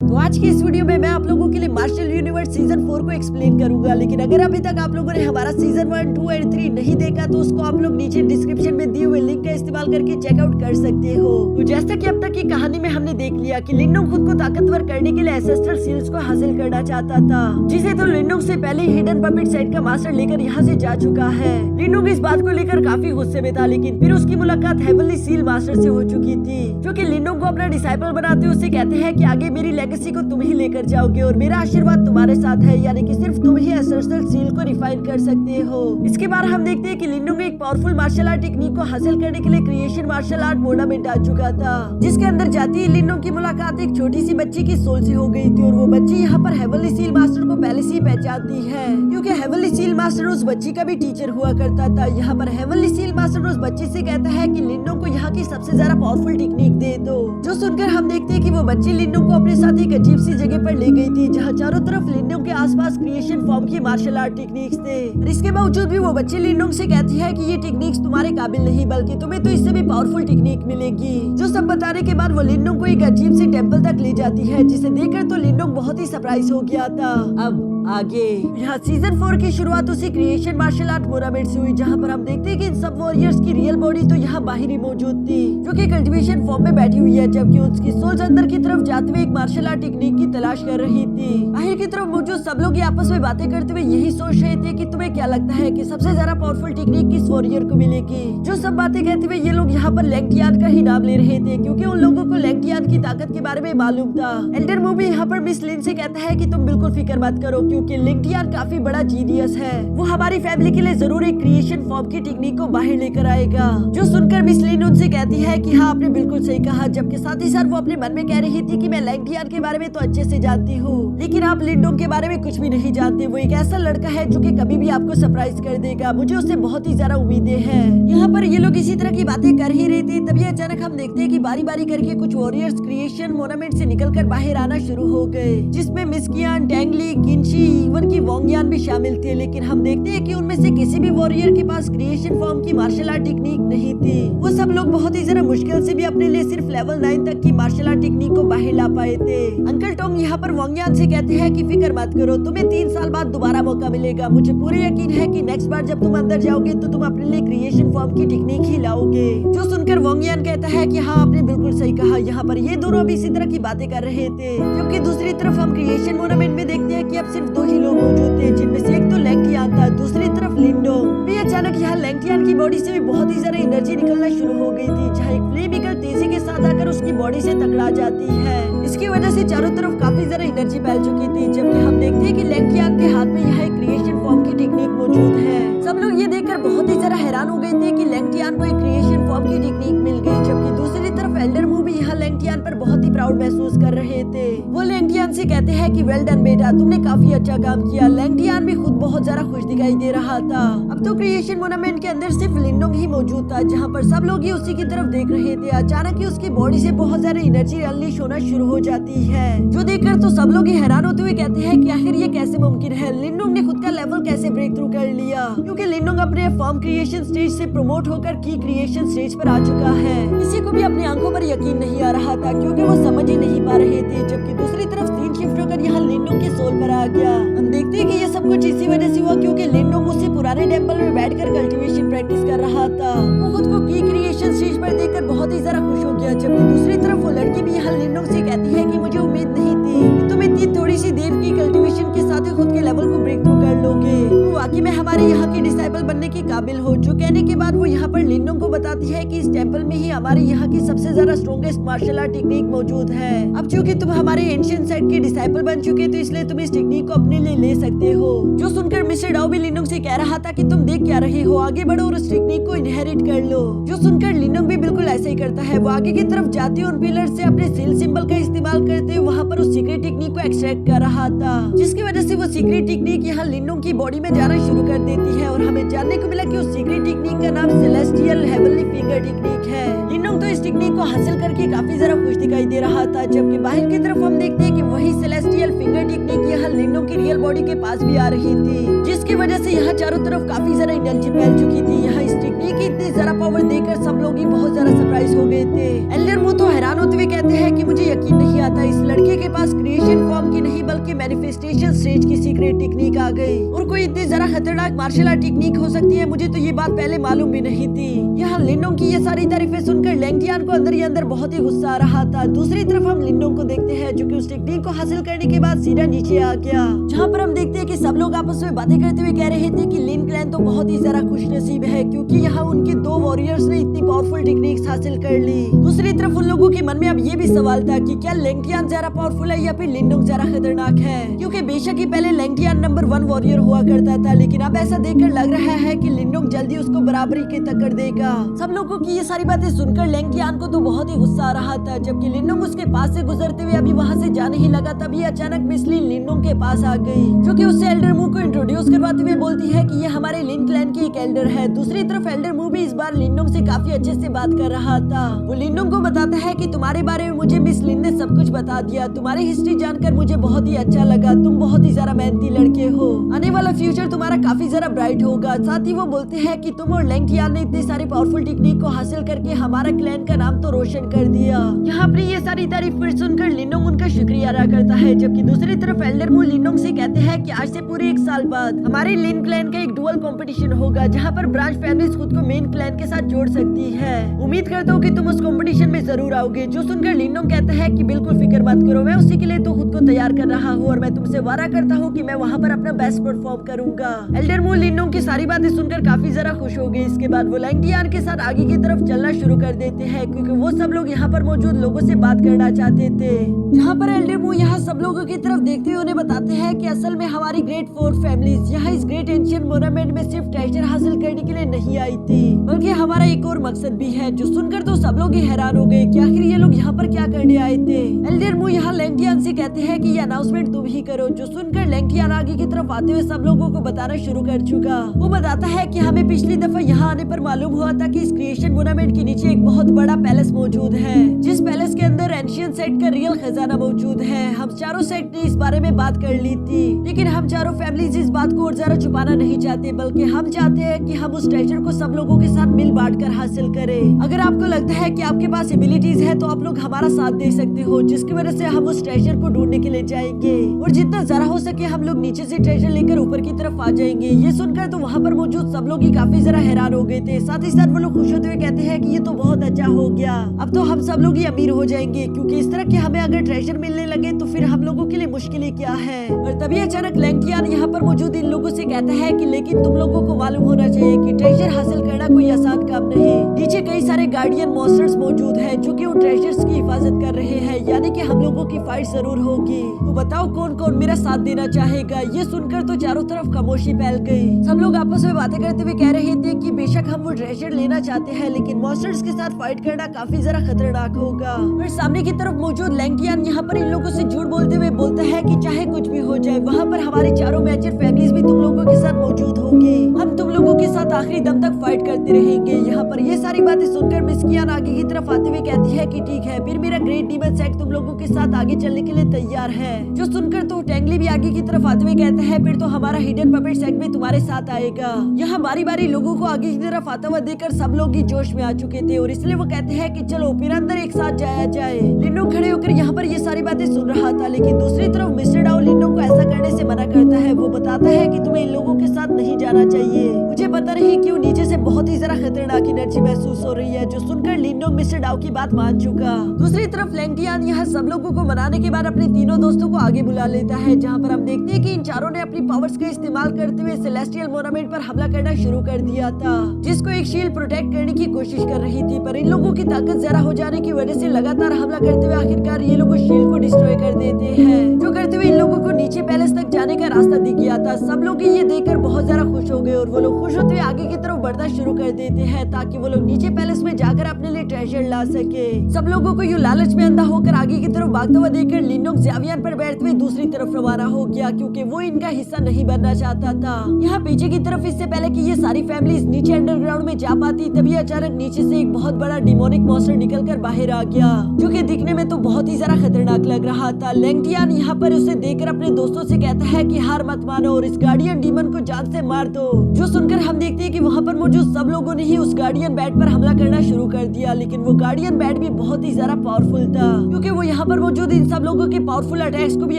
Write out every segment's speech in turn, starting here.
तो आज की इस वीडियो में मैं आप लोगों के लिए मार्शल यूनिवर्स सीजन 4 को एक्सप्लेन करूंगा। लेकिन अगर अभी तक आप लोगों ने हमारा सीजन 1, 2 एंड 3 नहीं देखा तो उसको आप लोग नीचे डिस्क्रिप्शन में दिए हुए लिंक का इस्तेमाल करके चेकआउट कर सकते हो। तो जैसा कि अब तक की कहानी में हमने देख लिया कि लिंडोंग खुद को ताकतवर करने के लिए एंसेस्ट्रल सील्स को हासिल करना चाहता था, जिसे तो लिंडोंग से पहले ही हिडन पपेट सेट का मास्टर लेकर यहाँ से जा चुका है। लिंडोंग इस बात को लेकर काफी गुस्से में था, लेकिन फिर उसकी मुलाकात हेवनली सील मास्टर से हो चुकी थी, जो कि लिंडोंग को अपना डिसाइपल बनाते हुए उसे कहते हैं कि आगे मेरी लेगेसी को तुम ही लेकर जाओगे और मेरा आशीर्वाद तुम्हारे साथ है, यानी कि सिर्फ तुम ही एंसेस्ट्रल सील को रिफाइन कर सकते हो। इसके बाद हम देखते हैं कि लिंडोंग एक पावरफुल मार्शल आर्ट टेक्निक को हासिल करने के लिए क्रिएशन मार्शल आर्ट टूर्नामेंट आ चुका था, जिसके अंदर जाती ही लिंडोंग की मुलाकात एक छोटी सी बच्ची की सोल से हो गई थी और वो बच्ची यहाँ पर हेवनली सील मास्टर को पहले से ही पहचानती है, क्योंकि हेवनली सील मास्टर उस बच्ची का भी टीचर हुआ करता था। यहाँ पर हेवनली सील मास्टर उस बच्ची से कहता है कि लिंडोंग को यहाँ की सबसे ज्यादा पावरफुल टेक्निक दे दो, जो सुनकर हम देखते हैं कि वो बच्ची लिंडोंग को अपने साथ एक अजीब सी जगह पर ले गई थी, जहाँ चारों तरफ लिंडोंग के आसपास क्रिएशन फॉर्म की मार्शल आर्ट टेक्निक्स थे। और इसके बावजूद भी वो बच्ची लिंडोंग से कहती है कि ये टेक्निक्स तुम्हारे काबिल नहीं, बल्कि तुम्हें तो इससे भी पावरफुल टेक्निक मिलेगी। जो सब बताने के बाद वो लिंडोंग को एक अजीब सी टेंपल तक ले जाती है, जिसे देखकर तो लिंडोंग बहुत ही सरप्राइज हो गया था। अब आगे यहाँ सीजन 4 की शुरुआत उसी क्रिएशन मार्शल आर्ट टूर्नामेंट से हुई, जहाँ पर हम देखते हैं कि इन सब वॉरियर्स की रियल बॉडी तो यहाँ बाहर ही मौजूद थी, जो कि कल्टीवेशन फॉर्म में बैठी हुई है, जबकि उसकी सोल्स अंदर की तरफ जाते हुए एक मार्शल आर्ट टेक्निक की तलाश कर रही थी। बाहर की तरफ मौजूद सब लोग आपस में बातें करते हुए यही सोच रहे थे कि तुम्हें क्या लगता है कि सबसे ज्यादा पावरफुल टेक्निक किस वॉरियर को मिलेगी। जो सब बातें कहते हुए ये लोग यहाँ पर लैंगटियान का ही नाम ले रहे थे, क्योंकि उन लोगों को लैंगटियान की ताकत के बारे में मालूम था। एल्डर मूवी यहाँ पर मिस लिन से कहता है कि तुम बिल्कुल फिक्र मत करो, क्योंकि लैंगटियान काफी बड़ा जीनियस है, वो हमारी फैमिली के लिए जरूर एक क्रिएशन फॉर्म की टेक्निक को बाहर लेकर आएगा। जो सुनकर मिस लिन उनसे कहती है कि हाँ आपने बिल्कुल सही कहा, जबकि साथ ही साथ वो अपने मन में कह रही थी कि मैं लैंगटियान के बारे में तो अच्छे से जानती हूँ, लेकिन आप लिंडोंग के बारे में कुछ भी नहीं जानते। वो एक ऐसा लड़का है जो कि कभी भी आपको सरप्राइज कर देगा, मुझे उससे बहुत ही ज्यादा उम्मीदें हैं। यहाँ पर ये लोग इसी तरह की बातें कर ही रहे थे, तभी अचानक हम देखते हैं कि बारी बारी करके कुछ वॉरियर्स क्रिएशन टूर्नामेंट से निकलकर बाहर आना शुरू हो गए, जिसमें मिस्कियान, टैंगली, किंशी, इवन की वोंगयान भी शामिल थे। लेकिन हम देखते हैं कि उनमें से किसी भी वॉरियर के पास क्रिएशन फॉर्म की मार्शल आर्ट टेक्निक नहीं थी। वो सब लोग बहुत ही ज्यादा मुश्किल से भी अपने लिए सिर्फ लेवल 9 तक की मार्शल आर्ट टेक्निक को बाहर ला पाए थे। अंकल टोंग यहाँ पर वोंगयान से कहते हैं कि फिक्र मत करो, तुम्हें 3 साल बाद दोबारा मौका मिलेगा। मुझे पूरे यकीन है कि नेक्स्ट बार जब तुम अंदर जाओगे तो तुम अपने लिए क्रिएशन फॉर्म की टेक्निक ही लाओगे। जो सुनकर वोंगयान कहता है कि हाँ आपने बिल्कुल सही कहा। यहाँ पर ये दोनों भी इसी तरह की बातें कर रहे थे, जबकि दूसरी तरफ हम क्रिएशन टूर्नामेंट में देखते हैं कि अब सिर्फ 2 ही लोग मौजूद थे, जिनमें से एक तो लैंगटियान था, दूसरी तरफ लिंडोंग। अचानक यहाँ लैंगटियान की बॉडी से भी बहुत ही ज्यादा एनर्जी निकलना शुरू हो गई थी, जहाँ एक फ्लेम ईगल तेजी के साथ आकर उसकी बॉडी से टकरा जाती है। इसकी वजह से चारों तरफ काफी ज्यादा एनर्जी फैल चुकी थी, जबकि हम देखते हैं कि लैंगटियान के हाथ में यहाँ एक क्रिएशन फॉर्म की टेक्निक मौजूद है। सब लोग ये देखकर बहुत ही ज्यादा हैरान हो गए थे कि लैंगटियान को एक क्रिएशन फॉर्म की टेक्निक मिल गई, जबकि दूसरी तरफ एल्डर मूव भी यहाँ लैंगटियान पर बहुत ही प्राउड महसूस कर रहे थे। वो लैंगटियान से कहते हैं कि वेल डन बेटा, तुमने काफी अच्छा काम किया। लैंगटियान भी खुद बहुत ज्यादा खुश दिखाई दे रहा था। अब तो क्रिएशन टूर्नामेंट के अंदर सिर्फ लिंडोंग ही मौजूद था, जहाँ पर सब लोग ही उसी की तरफ देख रहे थे। अचानक ही उसकी बॉडी से बहुत ज्यादा एनर्जी अनलीश होना शुरू हो जाती है, जो देखकर तो सब लोग ही हैरान होते हुए कहते हैं कि आखिर ये कैसे मुमकिन है, लिंडोंग ने खुद का लेवल कैसे ब्रेक थ्रू कर लिया, क्योंकि लिंडोंग अपने फॉर्म क्रिएशन स्टेज से प्रमोट होकर की क्रिएशन स्टेज पर आ चुका है। किसी को भी अपनी आंखों पर यकीन नहीं आ रहा था, क्योंकि वो समझ ही नहीं पा रहे थे। जबकि दूसरी तरफ सीन शिफ्ट होकर यहाँ लिंडोंग के सोल पर आ गया। हम देखते हैं कि ये सब कुछ इसी वजह से हुआ, क्योंकि लिंडोंग उसी पुराने टेंपल में बैठकर कल्टीवेशन प्रैक्टिस कर रहा था। वो खुद को की क्रिएशन स्टेज पर देखकर बहुत ही ज्यादा खुश हो गया, जबकि दूसरी तरफ वो लड़की भी यहाँ लिंडोंग से कहती है कि मुझे उम्मीद नहीं थी कि तुम इतनी थोड़ी सी देर की कल्टीवेशन के साथ ही खुद के लेवल को ब्रेक थ्रू कर लोगे। वाकई में हमारे यहाँ की डिसाइपल बनने के काबिल हो। जो कहने के बाद वो यहाँ पर लिंडोंग को बताती है कि इस टेंपल में ही हमारे यहाँ की सबसे ज्यादा स्ट्रॉन्गेस्ट मार्शल आर्ट टेक्निक मौजूद है। अब चूंकि तुम हमारे एंशिएंट सेट के डिसाइपल बन चुके, तो इसलिए तुम इस टेक्निक को अपने लिए ले सकते हो। जो सुनकर मिस्टर डाओ भी लिंडोंग से कह रहा था कि तुम देख क्या रहे हो, आगे बढ़ो और उस टेक्निक को इनहेरिट कर लो। जो सुनकर लिंडोंग भी बिल्कुल ऐसे ही करता है। वो आगे की तरफ जाते उन पिलर से अपने सील सिंबल का इस्तेमाल करते हुए वहाँ पर उस सीक्रेट टेक्निक को एक्सट्रैक्ट कर रहा था, जिसकी वजह से वो सीक्रेट टेक्निक यहाँ लिंडोंग की बॉडी में जाना शुरू कर देती है। और हमें जानने को मिला कि उस सीक्रेट टेक्निक का नाम सेलेस्टियल हेवनली फिंगर टेक्निक है। लिंडोंग तो इस टेक्निक को हासिल करके काफी ज्यादा खुश दिखाई दे रहा था, जबकि बाहर की तरफ हम देखते हैं कि वही सेलेस्टियल फिंगर टेक्निक यहाँ लिंडोंग की रियल बॉडी के पास भी आ रही थी, जिसकी वजह से यहाँ चारों तरफ काफी ज्यादा एनर्जी फैल चुकी थी। यहाँ इस नी की इतनी जरा पावर देखकर सब लोग ही बहुत ज्यादा सरप्राइज हो गए थे। एल्डर मू तो हैरान होते हुए कहते हैं कि मुझे यकीन नहीं आता इस लड़के के पास क्रिएशन फॉर्म की नहीं बल्कि मैनिफेस्टेशन स्टेज की सीक्रेट टेक्निक आ गई और कोई इतनी जरा खतरनाक मार्शल आर्ट टेक्निक हो सकती है। मुझे तो ये बात पहले मालूम भी नहीं थी। यहाँ लिनोंग की ये सारी तारीफें सुनकर लैंगटियान को अंदर ही अंदर बहुत ही गुस्सा आ रहा था। दूसरी तरफ हम लिनोंग को देखते हैं जो कि उस टेक्निक को हासिल करने के बाद सीधा नीचे आ गया, जहाँ पर हम देखते हैं कि सब लोग आपस में बातें करते हुए कह रहे थे कि लिन क्लैन तो बहुत ही जरा खुशनसीब है क्योंकि यहाँ उनके 2 वॉरियर्स ने इतनी पावरफुल टेक्निक्स हासिल कर ली। दूसरी तरफ उन लोगों के मन में अब ये भी सवाल था कि क्या लैंगटियान ज्यादा पावरफुल है या फिर लिनोंग ज्यादा खतरनाक है, क्योंकि बेशक ही पहले लैंगटियान नंबर 1 वॉरियर हुआ करता था लेकिन अब ऐसा देखकर लग रहा है कि लिनोंग जल्दी उसको बराबरी के टक्कर देगा। सब लोगों की ये सारी बातें सुनकर लैंगटियान को तो बहुत ही गुस्सा आ रहा था, जबकि लिनोंग उसके पास से गुजरते हुए अभी वहाँ से जाने ही लगा तभी अचानक मिस लिन लिनोंग के पास आ गई, जो कि उससे एल्डर मू को इंट्रोड्यूस करवाते हुए बोलती है कि ये हमारे लिन क्लैन की एक एल्डर है। दूसरी तरफ एल्डर मू भी इस बार लिनोंग से काफी अच्छे से बात कर रहा था। वो लिनोंग को बताता है कि तुम्हारे बारे में मुझे मिस लिन ने सब कुछ बता दिया, तुम्हारी हिस्ट्री जानकर मुझे बहुत ही अच्छा लगा, तुम बहुत ही ज्यादा मेहनती लड़के हो, आने वाला फ्यूचर तुम्हारा काफी ज्यादा ब्राइट होगा। साथ ही वो बोलते हैं कि तुम और लैंगटियान ने इतनी सारी पावरफुल टेक्निक को हासिल करके हमारा क्लैन का नाम तो रोशन कर दिया। यहाँ पर ये सारी तारीफ फिर सुनकर लिनोंग उनका शुक्रिया अदा करता है, जबकि दूसरी तरफ एल्डर मू लिनोंग से कहते हैं कि आज से पूरे 1 साल बाद हमारे लिन क्लैन का एक डुअल कंपटीशन होगा जहाँ पर ब्रांच फैमिलीज खुद को मेन क्लैन के साथ जोड़ सकती है। उम्मीद करता हूँ कि तुम उस कंपटीशन में जरूर आओगे। जो सुनकर लिनोंग कहता है कि बिल्कुल फिक्र मत करो, मैं उसी के लिए तो खुद को तैयार कर रहा हूँ और मैं तुमसे वादा करता हूँ कि मैं वहाँ पर अपना बेस्ट परफॉर्म करूंगा। एल्डर मू लिनोंग की सारी बातें सुनकर काफी जरा खुश हो गई। इसके बाद वो लैंगटियान के साथ आगे की तरफ चलना शुरू कर देते हैं क्योंकि वो सब लोग यहाँ पर मौजूद लोगों से बात करना चाहते थे। जहाँ पर एल्डर मू यहाँ सब लोगों की तरफ देखते हुए उन्हें बताते हैं कि असल में हमारी ग्रेट 4 फैमिलीज यहाँ इस ग्रेट एंशिएंट मोनामेंट में सिर्फ ट्रेजर हासिल करने के लिए नहीं आई थी बल्कि हमारा एक और मकसद भी है। जो सुनकर तो सब लोग ही हैरान हो गए कि आखिर ये लोग यहाँ पर क्या करने आए थे। एल्डर मू यहाँ लैंगटियान से कहते हैं कि ये अनाउंसमेंट तुम ही करो। जो सुनकर लैंगटियान आगे की तरफ आते हुए सब लोगों को बताना शुरू कर चुका। वो बताता है कि हमें पिछली दफा यहाँ आने पर मालूम हुआ था कि इस क्रिएशन मोनामेंट के नीचे एक बहुत बड़ा पैलेस मौजूद है, जिस पैलेस के अंदर एंशिएंट सेट का रियल खजाना मौजूद है। हम चारों सेट ने इस बारे में बात कर ली थी लेकिन हम चारों फैमिलीज इस बात को और ज्यादा छुपाना नहीं चाहते बल्कि हम चाहते हैं कि हम उस ट्रेजर को सब लोगों के साथ मिल बांट कर हासिल करें। अगर आपको लगता है कि आपके पास एबिलिटीज है तो आप लोग हमारा साथ दे सकते हो, जिसकी वजह से हम उस ट्रेजर को ढूंढने के लिए जाएंगे और जितना जरा हो सके हम लोग नीचे से ट्रेजर लेकर ऊपर की तरफ आ जाएंगे। ये सुनकर तो वहाँ पर मौजूद सब लोग ही काफी जरा हैरान हो गए थे। साथ ही साथ वो लोग खुश होते हुए कहते हैं कि ये तो बहुत अच्छा हो गया, अब तो हम सब लोग ही अमीर हो जाएंगे क्योंकि इस तरह के हमें अगर ट्रेजर मिलने लगे तो फिर हम लोगों के लिए मुश्किलें क्या है। और तभी अचानक लैंगटियान यहाँ पर मौजूद इन लोगों से कहता है कि लेकिन तुम लोगों को मालूम होना चाहिए कि ट्रेजर हासिल करना कोई आसान काम नहीं। नीचे कई सारे गार्डियन मॉन्स्टर्स मौजूद हैं जो कि उन ट्रेजर्स की हिफाजत कर रहे हैं, यानी कि हम लोगों की फाइट जरूर होगी। तो बताओ कौन कौन मेरा साथ देना चाहेगा। ये सुनकर तो चारों तरफ खामोशी फैल गई। सब लोग आपस में बातें करते हुए कह रहे थे कि बेशक हम वो ट्रेजर लेना चाहते हैं लेकिन मॉन्स्टर्स के साथ फाइट करना काफी जरा खतरनाक होगा। और सामने की तरफ मौजूद लैंगटियान यहाँ पर इन लोगों से झूठ बोलते हुए बोलता है कि चाहे कुछ भी हो जाए वहाँ पर हमारी चारों मेजर फैमिलीज भी तुम लोगों के साथ मौजूद होगी, हम तुम लोगों के साथ आखिरी दम तक फाइट करते रहेंगे। यहाँ पर ये सारी बातें सुनकर मिस कियान आगे की तरफ आते हुए कहती है कि ठीक है फिर मेरा ग्रेट डीमन सेट तुम लोगों के साथ आगे चलने के लिए तैयार है। जो सुनकर तो टेंगली भी आगे की तरफ आते हुए कहता है फिर तो हमारा हिडन पपेट सेट भी तुम्हारे साथ आएगा। यहाँ बारी बारी लोगों को आगे की तरफ आता हुआ देखकर सब लोग ही जोश में आ चुके थे और इसलिए वो कहते हैं कि चलो फिर अंदर एक साथ जाया जाए। लिनोंग खड़े होकर यहाँ पर ये सारी बातें सुन रहा था लेकिन दूसरी तरफ मिस्टर डाउ लिनोंग को ऐसा करने से मना करता है। वो बताता है कि तुम्हें इन लोगों के साथ नहीं जाना चाहिए, मुझे पता नहीं क्यों नीचे से बहुत ही जरा खतरनाक एनर्जी महसूस हो रही है। जो सुनकर लिनोंग मिस्टर डाउ की बात मान चुका। दूसरी तरफ लैंगटियान यहाँ सब लोगों को मनाने के बाद अपने तीनों दोस्तों को आगे बुला लेता है, जहाँ पर हम देखते हैं कि इन चारों ने अपनी पावर्स का इस्तेमाल करते हुए सेलेस्टियल मोनामेंट पर हमला करना शुरू कर दिया था, जिसको एक शील्ड प्रोटेक्ट करने की कोशिश कर रही थी। पर इन लोगों की ताकत ज्यादा हो जाने की वजह से लगातार हमला करते हुए आखिरकार ये लोग शील्ड को डिस्ट्रॉय कर देते हैं, जो करते हुए इन लोगों को नीचे पैलेस तक जाने का रास्ता दिख गया था। सब लोग ये देखकर बहुत ज्यादा खुश हो गए और वो लोग खुश होते हुए आगे की तरफ बढ़ना शुरू कर देते हैं ताकि वो लोग नीचे पैलेस में जाकर अपने लिए ट्रेजर ला सके। सब लोगों को यूं लालच में अंधा होकर आगे की तरफ भागता हुआ देखकर लिनोंग ज़ावियन पर बैठते हुए दूसरी तरफ रवाना हो गया क्योंकि वो इनका हिस्सा नहीं बनना चाहता था। यहाँ पीछे की तरफ इससे पहले कि ये सारी फैमिलीज नीचे अंडरग्राउंड में जा पाती तभी अचानक नीचे से एक बहुत बड़ा डिमोनिक मॉन्स्टर निकलकर बाहर आ गया, जो कि दिखने में तो बहुत ही जरा खतरनाक लग रहा था। लैंगटियान यहाँ पर उसे देखकर अपने दोस्तों से कहता है कि हार मत मानो, और इस गार्डियन डीमन को जान से मार दो। जो सुनकर हम देखते हैं कि वहाँ पर मौजूद सब लोगों ने ही उस गार्डियन बैट पर हमला करना शुरू कर दिया, लेकिन वो गार्डियन बैट भी बहुत ही ज्यादा पावरफुल था, क्योंकि वो यहाँ पर मौजूद इन सब लोगों के पावरफुल अटैक्स को भी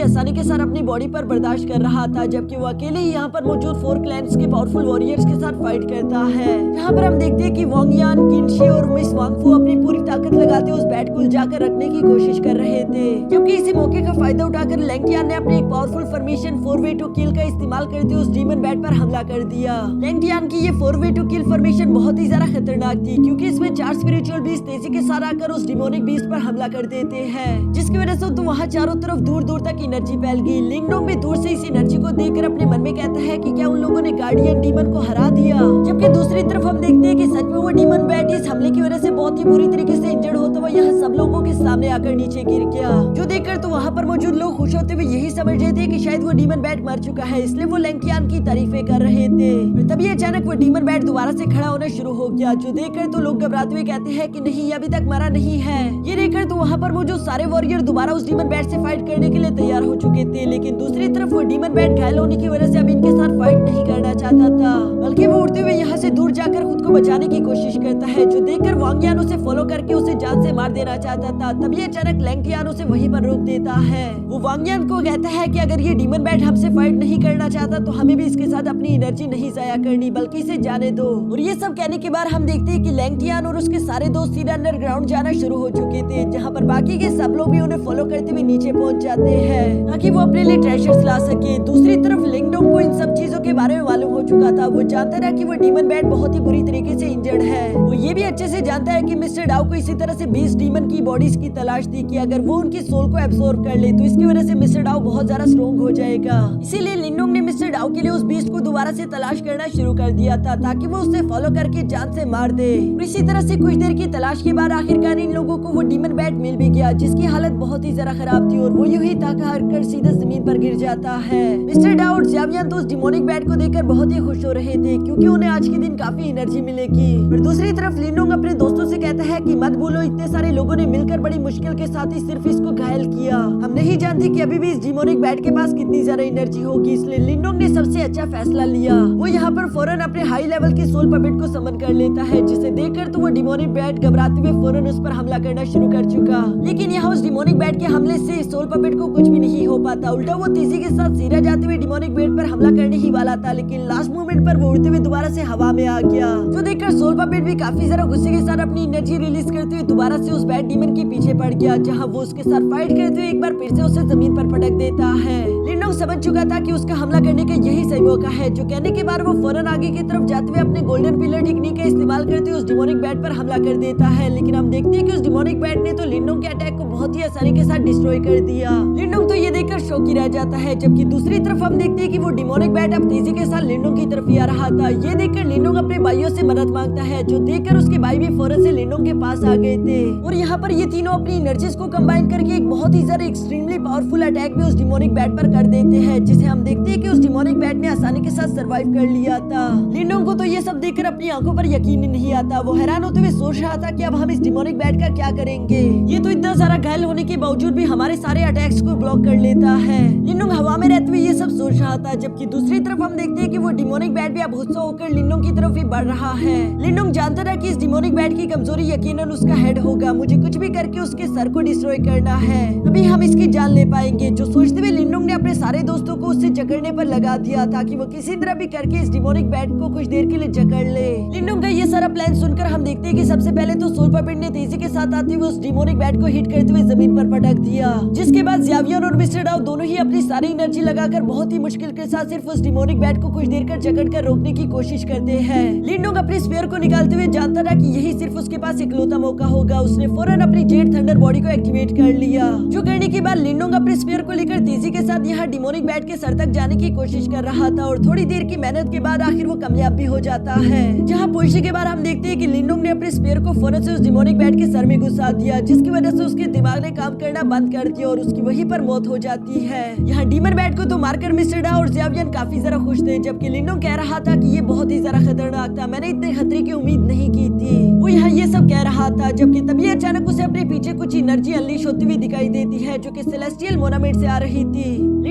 आसानी के साथ अपनी बॉडी पर बर्दाश्त कर रहा था, जबकि वो अकेले ही यहाँ पर मौजूद 4 क्लैंस के पावरफुल वॉरियर्स के साथ फाइट करता है। यहाँ पर हम देखते हैं कि वांग यान, किनशी और मिस वांगफू अपनी पूरी ताकत लगाते उस बैट को उलझाकर रखने की कोशिश कर रहे थे, जबकि इसी मौके का फायदा उठाकर लैंगटियान ने अपने एक powerful formation 4-way to kill का इस्तेमाल करते उस डीमन बैट पर हमला कर दिया। लैंगटियान की ये 4-way to kill फॉर्मेशन बहुत ही ज्यादा खतरनाक थी, क्योंकि इसमें 4 स्पिरिचुअल बीस्ट तेजी के साथ आकर उस डिमोनिक बीस्ट पर हमला कर देते हैं, जिसकी वजह से तो वहाँ चारों तरफ दूर दूर तक एनर्जी फैल गई। लिंगडोंग भी दूर से इस एनर्जी को देखकर अपने मन में कहता है कि क्या उन लोगों ने गार्डियन डीमन को हरा दिया, जबकि दूसरी तरफ हम देखते हैं कि सच में वो डीमन बैट इस हमले की वजह से बहुत ही बुरी तरीके से इंजर्ड होता हुआ यहाँ सब लोगों के सामने आकर नीचे गिर गया, जो देखकर तो वहाँ पर मौजूद लोग खुश होते हुए यही समझ रहे थे कि शायद वो डीमन बैट मर चुका है, इसलिए वो लैंगटियान की तारीफें कर रहे थे। तभी अचानक वो डीमन बैट दोबारा से खड़ा होना शुरू हो गया, जो देखकर तो लोग घबराते हुए कहते हैं कि नहीं, ये अभी तक मरा नहीं है। ये देखकर तो वहाँ पर मौजूद सारे वॉरियर दोबारा उस डीमन बैट से फाइट करने के लिए तैयार हो चुके थे, लेकिन दूसरी तरफ वो डीमन बैट घायल होने की वजह से अब इनके साथ फाइट नहीं करना चाहता था, बल्कि वो उड़ते हुए यहाँ से दूर जाकर खुद को बचाने की कोशिश करता है, जो देखकर वांग यान उसे फॉलो करके उसे जान से मार देना चाहता था। तभी अचानक लैंगटियान उसे वहीं पर रोक देता है। वो वांग यान को कहता है कि अगर ये डीमन बैट हमसे फाइट नहीं करना चाहता तो हमें भी इसके साथ अपनी एनर्जी नहीं जाया करनी, बल्कि इसे जाने दो। और ये सब कहने के बाद हम देखते हैं कि लैंगटियान और उसके सारे दोस्त सीधा अंडरग्राउंड जाना शुरू हो चुके थे, जहाँ पर बाकी के सब लोग भी उन्हें फॉलो करते हुए नीचे पहुंच जाते हैं, ताकि वो अपने लिए ट्रेजर्स ला सके। दूसरी तरफ लिंगडोंग को इन सब चीजों के बारे में मालूम हो चुका था। वो जानता था कि वो डीमन बैट बहुत ही बुरी तरीके से इंजर्ड है। वो ये भी अच्छे से जानता है कि मिस्टर डाउ को इसी तरह से 20 डीमन की बॉडीज की तलाश थी कि अगर वो उनकी सोल को एब्सॉर्ब कर ले तो इसकी वजह से मिस्टर डाउ बहुत ज्यादा स्ट्रॉन्ग हो जाएगा। इसीलिए लिंगडोंग ने मिस्टर डाउ के लिए उस बीस्ट को दोबारा से तलाश करना शुरू कर दिया था, ताकि वो उसे फॉलो करके जान से मार दे। और इसी तरह से कुछ देर की तलाश के बाद आखिरकार इन लोगों को वो डीमन बैट मिल भी गया, जिसकी हालत बहुत ही ज्यादा खराब थी और वो यूं ही ताका हारकर सीधे जमीन पर गिर जाता है। मिस्टर डाउ और ज़ावियन तो उस डिमोनिक बैट को देखकर बहुत ही खुश हो रहे थे, क्योंकि उन्हें आज के दिन काफी एनर्जी मिलेगी। और दूसरी तरफ लिंगडोंग अपने दोस्तों से कहता है कि मत भूलो, इतने सारे लोगों ने मिलकर बड़ी मुश्किल के साथ ही सिर्फ इसको घायल किया। हम नहीं जानते कि अभी भी इस डिमोनिक बैट के पास कितनी ज्यादा एनर्जी होगी, इसलिए लिंगडोंग ने सबसे अच्छा फैसला लिया। वो यहाँ पर फौरन अपने हाई लेवल की सोल पपेट को समन कर लेता है, जिसे देखकर तो वो डिमोनिक बैट घबराते हुए फौरन उस पर हमला करना शुरू कर चुका। लेकिन यहाँ उस डिमोनिक बैट के हमले से सोल पपेट को कुछ भी नहीं हो पाता। उल्टा वो तेजी के साथ सीधा जाते हुए डिमोनिक बैट पर हमला करने ही वाला था, लेकिन लास्ट मोमेंट पर वो उड़ते हुए दोबारा से हवा में आ गया, जो देखकर सोल पपेट भी काफी ज्यादा गुस्से के साथ अपनी एनर्जी रिलीज करते हुए दोबारा से उस बैट डीमन के पीछे पड़ गया, जहाँ वो उसके साथ फाइट करते हुए एक बार फिर से उसे जमीन पर पटक देता है। लिंगडोंग समझ चुका था कि उसका हमला करने का यही सही मौका है, जो कहने के बाद वो फौरन आगे की तरफ जाते हुए अपने गोल्डन पिलर टेक्निक का इस्तेमाल करते हुए उस डिमोनिक बैट पर हमला कर देता है। लेकिन हम देखते हैं कि उस डिमोनिक बैट ने तो लिंगडोंग के अटैक को बहुत ही आसानी के साथ डिस्ट्रॉय कर दिया। लिंगडोंग तो ये देखकर शॉक ही रह जाता है, जबकि दूसरी तरफ हम देखते हैं कि वो डिमोनिक बैट अब तेजी के साथ लिंगडोंग की तरफ ही आ रहा था। ये देखकर लिंगडोंग अपने भाइयों से मदद मांगता है, जो देखकर उसके भाई भी फौरन से लिंगडोंग के पास आ गए थे। और यहाँ पर ये तीनों अपनी एनर्जीज को कंबाइन करके एक बहुत ही ज्यादा एक्सट्रीमली पावरफुल अटैक भी उस डिमोनिक बैट पर कर देते हैं, जिसे हम देखते हैं कि उस डिमोनिक बैट ने आसानी के साथ सरवाइव कर लिया था। लिंगडोंग को तो ये सब देखकर अपनी आंखों पर यकीन ही नहीं आता। वो हैरान होते हुए सोच रहा था कि अब हम इस डिमोनिक बैट का क्या करेंगे। ये तो इतना सारा घायल होने के बावजूद भी हमारे सारे अटैक्स को ब्लॉक कर लेता है। लिंगडोंग हवा में रहते हुए ये सब सोच रहा था, जबकि दूसरी तरफ हम देखते हैं कि वो डिमोनिक बैट भी अब गुस्सा होकर लिंगडोंग की तरफ ही बढ़ रहा है। लिंगडोंग जानता था कि इस डिमोनिक बैट की कमजोरी यकीनन उसका हेड होगा। मुझे कुछ भी करके उसके सर को डिस्ट्रॉय करना है, तभी हम इसकी जान ले पाएंगे। जो सोचते हुए लिंगडोंग ने अपने सारे दोस्तों को उससे जकड़ने पर लगा दिया, ताकि वो किसी तरह भी करके इस डिमोनिक बैट को कुछ देर के लिए जकड़ ले। लिंगडोंग का ये सारा प्लान सुनकर हम देखते हैं कि सबसे पहले तो सोल पपेट ने तेजी के साथ आते हुए उस डिमोनिक बैट को हिट करते हुए जमीन पर पटक दिया, जिसके बाद ज़ावियन और मिस्टर डाउ दोनों ही अपनी सारी एनर्जी लगाकर बहुत ही मुश्किल के साथ सिर्फ उस डिमोनिक बैट को कुछ देर कर जकड़ कर रोकने की कोशिश करते हैं। लिंगडोंग अपने स्फीयर को निकालते हुए जानता था कि यही सिर्फ उसके पास इकलौता मौका होगा। उसने फौरन अपनी जेट थंडर बॉडी को एक्टिवेट कर लिया, जो करने के बाद लिंगडोंग अपने स्फीयर को लेकर तेजी के साथ यहाँ डिमोनिक बैट के सर तक जाने की कोशिश कर रहा था। और थोड़ी देर की मेहनत के बाद आखिर वो कामयाब भी हो जाता है। जहाँ पहुंचने के बाद हम देखते हैं कि लिंगडोंग ने अपने स्फीयर को फौरन से उस डिमोनिक बैट के सर में घुसा दिया, जिसकी वजह से उसके दिमाग ने काम करना बंद कर दिया और उसकी वहीं पर मौत हो जाती है। यहाँ डीमन बैट को तो मारकर मिस्टर डाउ और ज़ावियन काफी ज्यादा खुश थे, जबकि लिंगडोंग कह रहा था कि ये बहुत ही ज्यादा खतरनाक था, मैंने इतने खतरे की उम्मीद नहीं की थी। वो यहाँ ये सब कह रहा था, जबकि तभी अचानक उसे अपने पीछे कुछ एनर्जी अनलीश होती हुई दिखाई देती है, जो कि सेलेस्टियल मोनामेंट से आ रही थी।